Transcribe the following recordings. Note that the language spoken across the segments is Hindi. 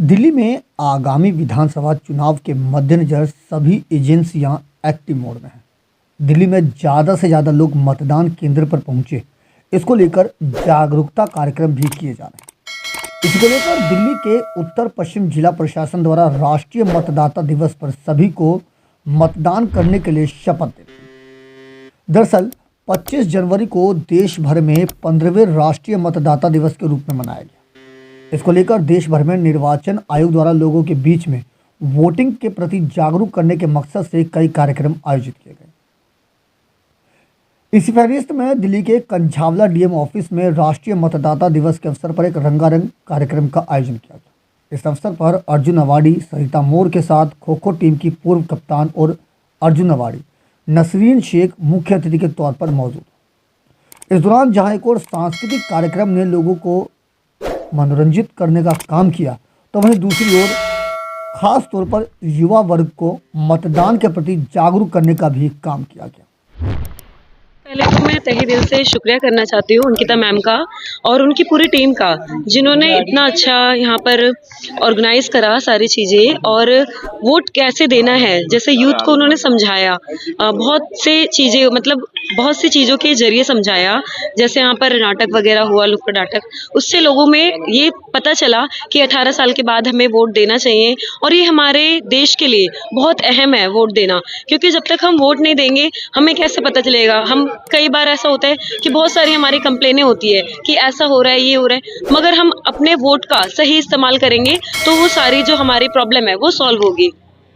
दिल्ली में आगामी विधानसभा चुनाव के मद्देनजर सभी एजेंसियां एक्टिव मोड में हैं। दिल्ली में ज़्यादा से ज़्यादा लोग मतदान केंद्र पर पहुंचे, इसको लेकर जागरूकता कार्यक्रम भी किए जा रहे हैं। इसको लेकर दिल्ली के उत्तर पश्चिम जिला प्रशासन द्वारा राष्ट्रीय मतदाता दिवस पर सभी को मतदान करने के लिए शपथ दी गई। दरअसल 25 जनवरी को देश भर में 15वें राष्ट्रीय मतदाता दिवस के रूप में मनाया गया। इसको लेकर देश भर में निर्वाचन आयोग द्वारा लोगों के बीच में वोटिंग के प्रति जागरूक करने के मकसद से कई कार्यक्रम आयोजित किए गए। इसी फहरिस्त में दिल्ली के कंझावला डीएम ऑफिस में राष्ट्रीय मतदाता दिवस के अवसर पर एक रंगारंग कार्यक्रम का आयोजन किया गया। इस अवसर पर अर्जुन अवार्डी सरिता मोर के साथ खो खो टीम की पूर्व कप्तान और अर्जुन अवार्डी नसरीन शेख मुख्य अतिथि के तौर पर मौजूद। इस दौरान जहां एक और सांस्कृतिक कार्यक्रम ने लोगों को मनोरंजित करने का काम किया, तो वहीं दूसरी ओर खास तौर पर युवा वर्ग को मतदान के प्रति जागरूक करने का भी काम किया गया। पहले तो मैं तहे दिल से शुक्रिया करना चाहती हूँ अंकिता मैम का और उनकी पूरी टीम का, जिन्होंने इतना अच्छा यहाँ पर ऑर्गेनाइज करा सारी चीज़ें और वोट कैसे देना है, जैसे यूथ को उन्होंने समझाया। बहुत से चीज़ें मतलब बहुत सी चीज़ों के जरिए समझाया, जैसे यहाँ पर नाटक वगैरह हुआ, नुक्कड़ नाटक, उससे लोगों में ये पता चला कि 18 साल के बाद हमें वोट देना चाहिए और ये हमारे देश के लिए बहुत अहम है वोट देना, क्योंकि जब तक हम वोट नहीं देंगे हमें कैसे पता चलेगा। हम कई बार ऐसा होता है कि बहुत सारी हमारी कंप्लेनें होती है कि ऐसा हो रहा है, ये हो रहा है, मगर हम अपने वोट का सही इस्तेमाल करेंगे तो वो सारी जो हमारी प्रॉब्लम है वो सॉल्व होगी।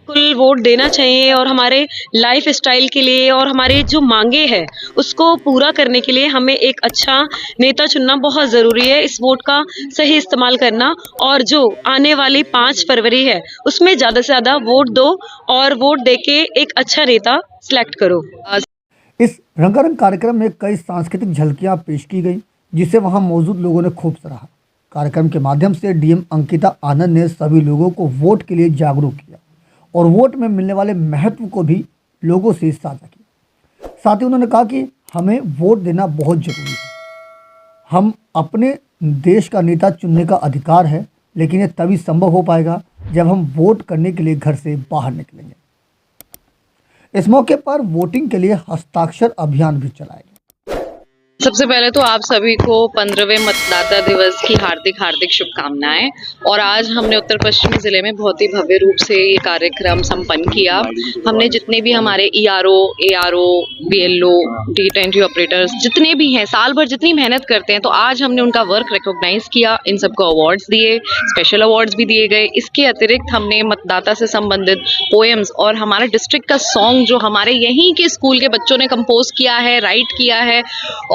कुल वोट देना चाहिए और हमारे लाइफ स्टाइल के लिए और हमारे जो मांगे हैं उसको पूरा करने के लिए हमें एक अच्छा नेता चुनना बहुत ज़रूरी है। इस वोट का सही इस्तेमाल करना और जो आने वाली 5 फरवरी है उसमें ज़्यादा से ज़्यादा वोट दो और वोट देके एक अच्छा नेता सिलेक्ट करो। इस रंगारंग कार्यक्रम में कई सांस्कृतिक झलकियां पेश की गई, जिसे वहां मौजूद लोगों ने खूब सराहा। कार्यक्रम के माध्यम से डीएम अंकिता आनंद ने सभी लोगों को वोट के लिए जागरूक किया और वोट में मिलने वाले महत्व को भी लोगों से साझा किया। साथ ही उन्होंने कहा कि हमें वोट देना बहुत जरूरी है। हम अपने देश का नेता चुनने का अधिकार है, लेकिन ये तभी संभव हो पाएगा जब हम वोट करने के लिए घर से बाहर निकलेंगे। इस मौके पर वोटिंग के लिए हस्ताक्षर अभियान भी चलाया गया। सबसे पहले तो आप सभी को 15वें मतदाता दिवस की हार्दिक हार्दिक शुभकामनाएं। और आज हमने उत्तर पश्चिमी जिले में बहुत ही भव्य रूप से ये कार्यक्रम संपन्न किया। हमने जितने भी हमारे ERO, ARO, BLO, D20 operators जितने भी हैं, साल भर जितनी मेहनत करते हैं, तो आज हमने उनका वर्क रिकॉग्नाइज किया। इन सबको अवार्ड्स दिए, स्पेशल अवार्ड्स भी दिए गए। इसके अतिरिक्त हमने मतदाता से संबंधित पोएम्स और हमारा डिस्ट्रिक्ट का सॉन्ग जो हमारे यहीं के स्कूल के बच्चों ने कंपोज किया है, राइट किया है,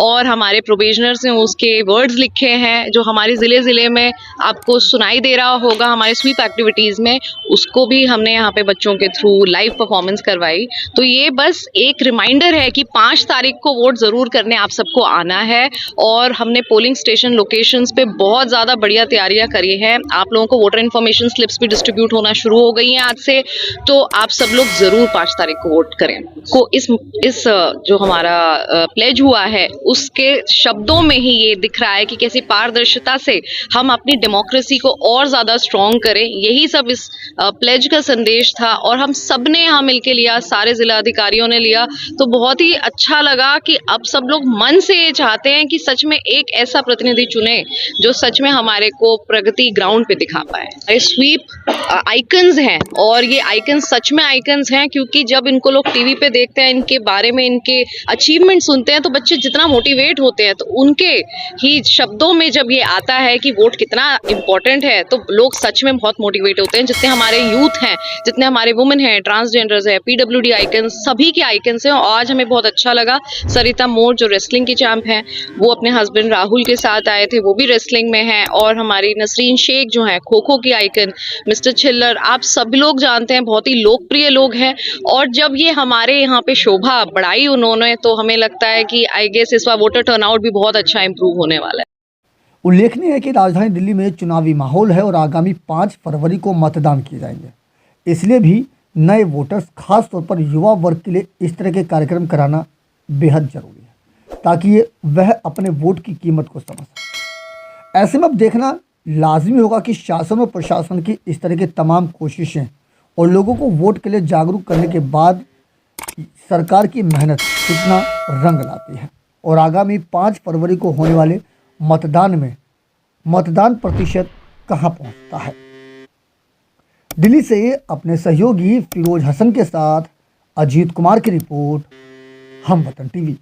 और हमारे प्रोबेशनर्स ने उसके वर्ड्स लिखे हैं, जो हमारे ज़िले में आपको सुनाई दे रहा होगा हमारे स्वीप एक्टिविटीज़ में, उसको भी हमने यहाँ पे बच्चों के थ्रू लाइव परफॉर्मेंस करवाई। तो ये बस एक रिमाइंडर है कि 5 तारीख को वोट ज़रूर करने आप सबको आना है। और हमने पोलिंग स्टेशन लोकेशंस पे बहुत ज़्यादा बढ़िया तैयारियाँ करी हैं। आप लोगों को वोटर इन्फॉर्मेशन स्लिप्स भी डिस्ट्रीब्यूट होना शुरू हो गई हैं आज से, तो आप सब लोग ज़रूर 5 तारीख को वोट करें। को इस जो हमारा प्लेज हुआ है उसके शब्दों में ही ये दिख रहा है कि कैसी पारदर्शिता से हम अपनी डेमोक्रेसी को और ज़्यादा स्ट्रॉन्ग करें। यही सब इस प्लेज का संदेश था और हम सब ने यहाँ मिलके लिया, सारे जिला अधिकारियों ने लिया। तो बहुत ही अच्छा लगा कि अब सब लोग मन से ये चाहते हैं कि सच में एक ऐसा प्रतिनिधि चुने जो सच में हमारे को प्रगति ग्राउंड पे दिखा पाए। ये स्वीप आइकन्स हैं और ये आइकन्स सच में आइकन्स हैं, क्योंकि जब इनको लोग टीवी पे देखते हैं, इनके बारे में इनके अचीवमेंट सुनते हैं, तो बच्चे जितना मोटिवेट होते हैं, तो उनके ही शब्दों में जब ये आता है कि वोट कितना इम्पोर्टेंट है, तो लोग सच में बहुत मोटिवेट होते हैं। जितने हमारे यूथ हैं, जितने हमारे वुमेन हैं, ट्रांसजेंडर्स हैं, PWD आइकन्स, सभी के आइकन्स हैं। और आज हमें बहुत अच्छा लगा, सरिता मोर जो रेसलिंग की चैंप हैं, वो अपने हस्बैंड राहुल के साथ आए थे, वो भी रेसलिंग में हैं। और हमारी नसरीन शेख जो है खो खो की आइकन, मिस्टर छिल्लर, आप सभी लोग जानते हैं, बहुत ही लोकप्रिय लोग हैं। और जब ये हमारे यहाँ पे शोभा बढ़ाई उन्होंने, तो हमें लगता है कि आई गेस इस बार वोटर टर्नआउट भी बहुत अच्छा इंप्रूव होने वाला है। उल्लेखनीय है कि राजधानी दिल्ली में चुनावी माहौल है और आगामी 5 फरवरी को मतदान किए जाएंगे। इसलिए भी नए वोटर्स, खास तौर पर युवा वर्ग के लिए इस तरह के कार्यक्रम कराना बेहद जरूरी है, ताकि वह अपने वोट की कीमत को समझ सके। ऐसे में अब देखना लाजमी होगा कि शासन और प्रशासन की इस तरह की तमाम कोशिशें और लोगों को वोट के लिए जागरूक करने के बाद सरकार की मेहनत कितना रंग लाती है और आगामी 5 फरवरी को होने वाले मतदान में मतदान प्रतिशत कहां पहुंचता है। दिल्ली से अपने सहयोगी फिरोज हसन के साथ अजीत कुमार की रिपोर्ट, हम वतन टीवी।